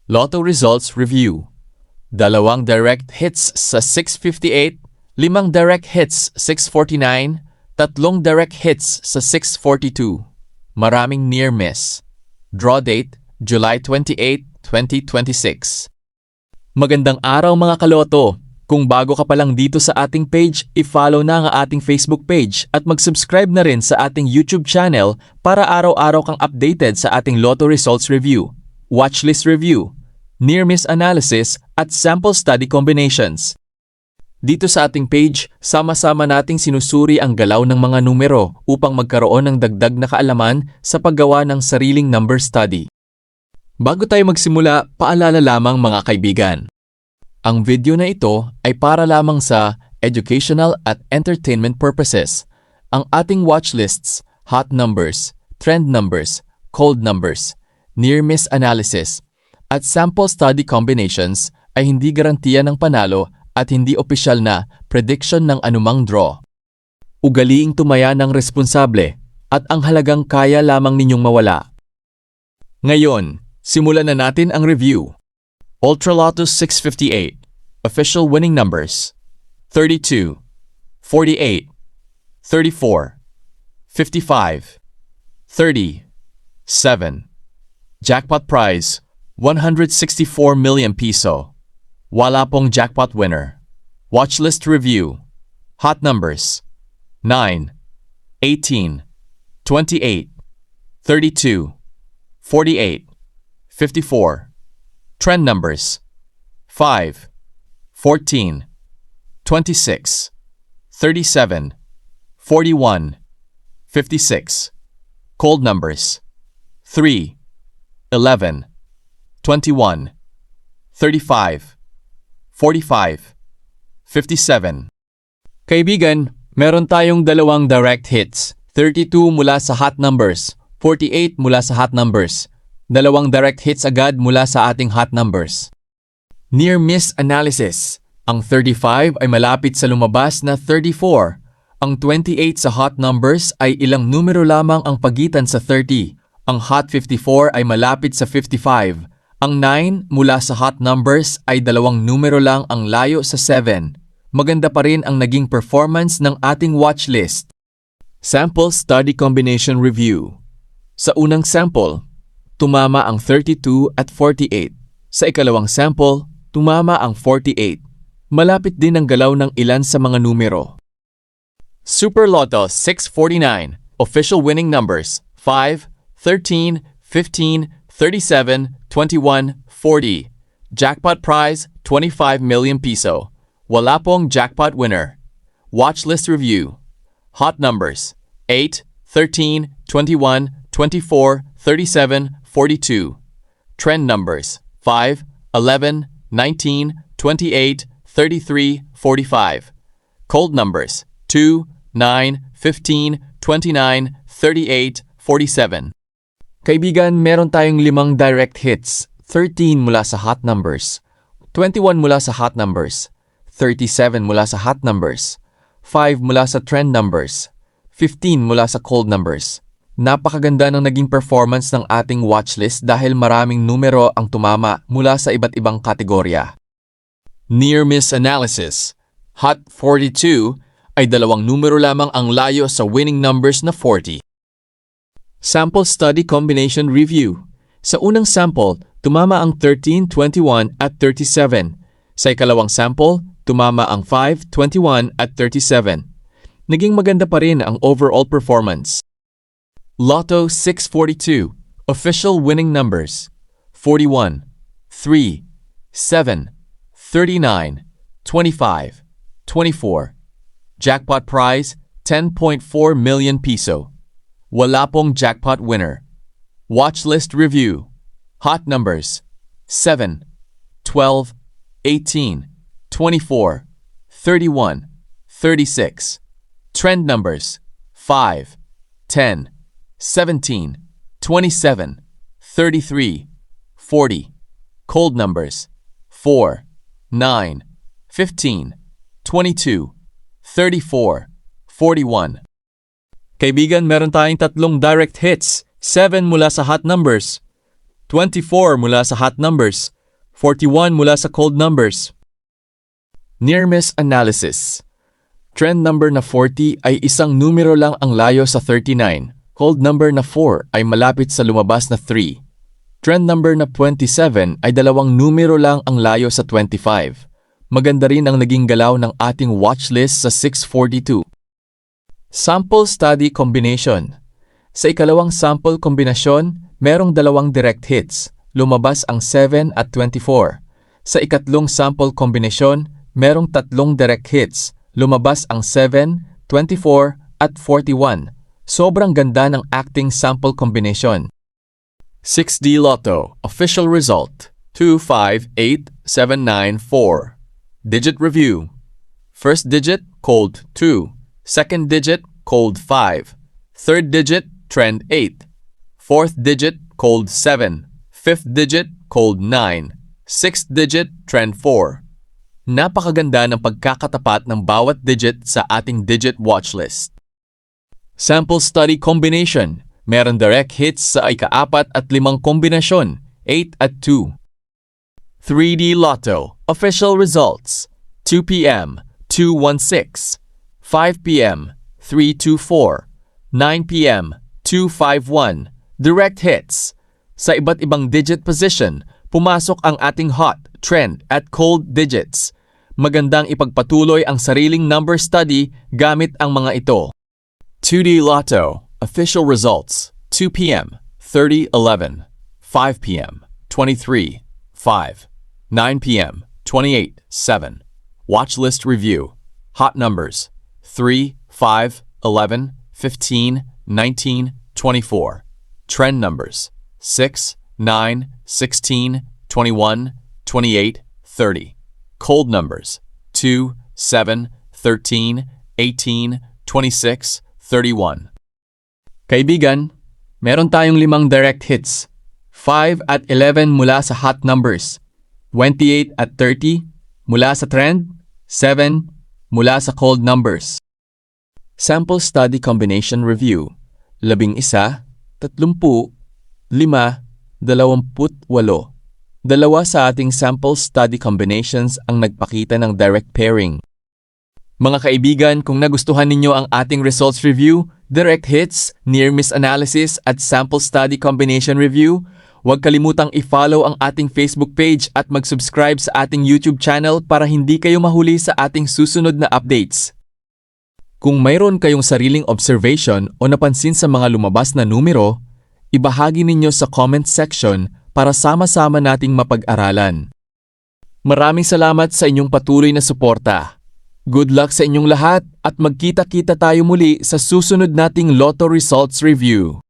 Lotto Results Review. 2 direct hits sa 658, 5 direct hits 649, 3 direct hits sa 642. Maraming near miss. Draw date, July 28, 2026. Magandang araw mga kaloto! Kung bago ka pa lang dito sa ating page, i-follow na ang ating Facebook page at mag-subscribe na rin sa ating YouTube channel para araw-araw kang updated sa ating Lotto Results Review, Watchlist Review, Near Miss Analysis at Sample Study Combinations. Dito sa ating page, sama-sama nating sinusuri ang galaw ng mga numero upang magkaroon ng dagdag na kaalaman sa paggawa ng sariling number study. Bago tayo magsimula, paalala lamang mga kaibigan. Ang video na ito ay para lamang sa educational at entertainment purposes. Ang ating watchlists, hot numbers, trend numbers, cold numbers, near miss analysis, at sample study combinations ay hindi garantiya ng panalo at hindi opisyal na prediction ng anumang draw. Ugaliing tumaya ng responsable at ang halagang kaya lamang ninyong mawala. Ngayon, simulan na natin ang review. Ultra Lotto 658. Official winning numbers 32, 48, 34, 55, 30, 7. Jackpot prize 164 million piso. Wala pong jackpot winner. Watchlist review. Hot numbers 9, 18, 28, 32, 48, 54. Trend numbers 5, 14, 26, 37, 41, 56. Cold numbers 3, 11, 21, 35, 45, 57. Kaibigan, meron tayong dalawang direct hits. 32 mula sa hot numbers, 48 mula sa hot numbers. Dalawang direct hits agad mula sa ating hot numbers. Near miss analysis. Ang 35 ay malapit sa lumabas na 34. Ang 28 sa hot numbers ay ilang numero lamang ang pagitan sa 30. Ang hot 54 ay malapit sa 55. Ang 9 mula sa hot numbers ay 2 numero lang ang layo sa 7. Maganda pa rin ang naging performance ng ating watchlist. Sample Study Combination Review. Sa unang sample, tumama ang 32 at 48. Sa ikalawang sample, tumama ang 48. Malapit din ang galaw ng ilan sa mga numero. Super Lotto 649. Official winning numbers 5, 13, 15, 37, 21, 40. Jackpot prize 25 million piso. Wala pong jackpot winner. Watchlist review. Hot numbers 8, 13, 21, 24, 37, 42. Trend numbers 5, 11, 19, 28, 33, 45. Cold numbers 2, 9, 15, 29, 38, 47. Kaibigan, meron tayong 5 direct hits. 13 mula sa hot numbers, 21 mula sa hot numbers, 37 mula sa hot numbers, 5 mula sa trend numbers, 15 mula sa cold numbers. Napakaganda ng naging performance ng ating watchlist dahil maraming numero ang tumama mula sa iba't ibang kategorya. Near miss analysis. Hot 42 ay 2 numero lamang ang layo sa winning numbers na 40. Sample Study Combination Review. Sa unang sample, tumama ang 13, 21 at 37. Sa ikalawang sample, tumama ang 5, 21 at 37. Naging maganda pa rin ang overall performance. Lotto 642. Official winning numbers 41, 3, 7, 39, 25, 24. Jackpot prize 10.4 million piso. Wala pong jackpot winner. Watchlist review. Hot numbers 7, 12, 18, 24, 31, 36. Trend numbers 5, 10, 17, 27, 33, 40. Cold numbers 4, 9, 15, 22, 34, 41. Kaibigan, meron tayong 3 direct hits. 7 mula sa hot numbers, 24 mula sa hot numbers, 41 mula sa cold numbers. Near-miss analysis. Trend number na 40 ay isang numero lang ang layo sa 39. Cold number na 4 ay malapit sa lumabas na 3. Trend number na 27 ay dalawang numero lang ang layo sa 25. Maganda rin ang naging galaw ng ating watchlist sa 642. Sample study combination. Sa ikalawang sample kombinasyon, merong dalawang direct hits. Lumabas ang 7 at 24. Sa ikatlong sample kombinasyon, merong tatlong direct hits. Lumabas ang 7, 24 at 41. Sobrang ganda ng acting sample combination. 6D Lotto official result 258794. Digit review. First digit cold 2, second digit cold 5, third digit trend 8, fourth digit cold 7, fifth digit cold 9, sixth digit trend 4. Napakaganda ng pagkakatapat ng bawat digit sa ating digit watchlist. Sample study combination. Meron direct hits sa ika-4 at 5 kombinasyon, 8 at 2. 3D Lotto official results 2 p.m. 216, 5 p.m. 324, 9 p.m. 251. Direct hits. Sa iba't ibang digit position, pumasok ang ating hot, trend at cold digits. Magandang ipagpatuloy ang sariling number study gamit ang mga ito. 2D Lotto official results 2 p.m. 3011, 5 p.m. 23, 5, 9 p.m. 28, 7. Watch list review. Hot numbers 3, 5, 11, 15, 19, 24. Trend numbers 6, 9, 16, 21, 28, 30. Cold numbers 2, 7, 13, 18, 26, 31. Kaibigan, meron tayong 5 direct hits. 5 at 11 mula sa hot numbers. 28 at 30 mula sa trend. 7 mula sa cold numbers. Sample study combination review. 11, 30, 5, 28. Dalawa sa ating sample study combinations ang nagpakita ng direct pairing. Mga kaibigan, kung nagustuhan ninyo ang ating results review, direct hits, near-miss analysis at sample study combination review, huwag kalimutang i-follow ang ating Facebook page at mag-subscribe sa ating YouTube channel para hindi kayo mahuli sa ating susunod na updates. Kung mayroon kayong sariling observation o napansin sa mga lumabas na numero, ibahagi ninyo sa comment section para sama-sama nating mapag-aralan. Maraming salamat sa inyong patuloy na suporta. Good luck sa inyong lahat at magkita-kita tayo muli sa susunod nating Lotto Results Review.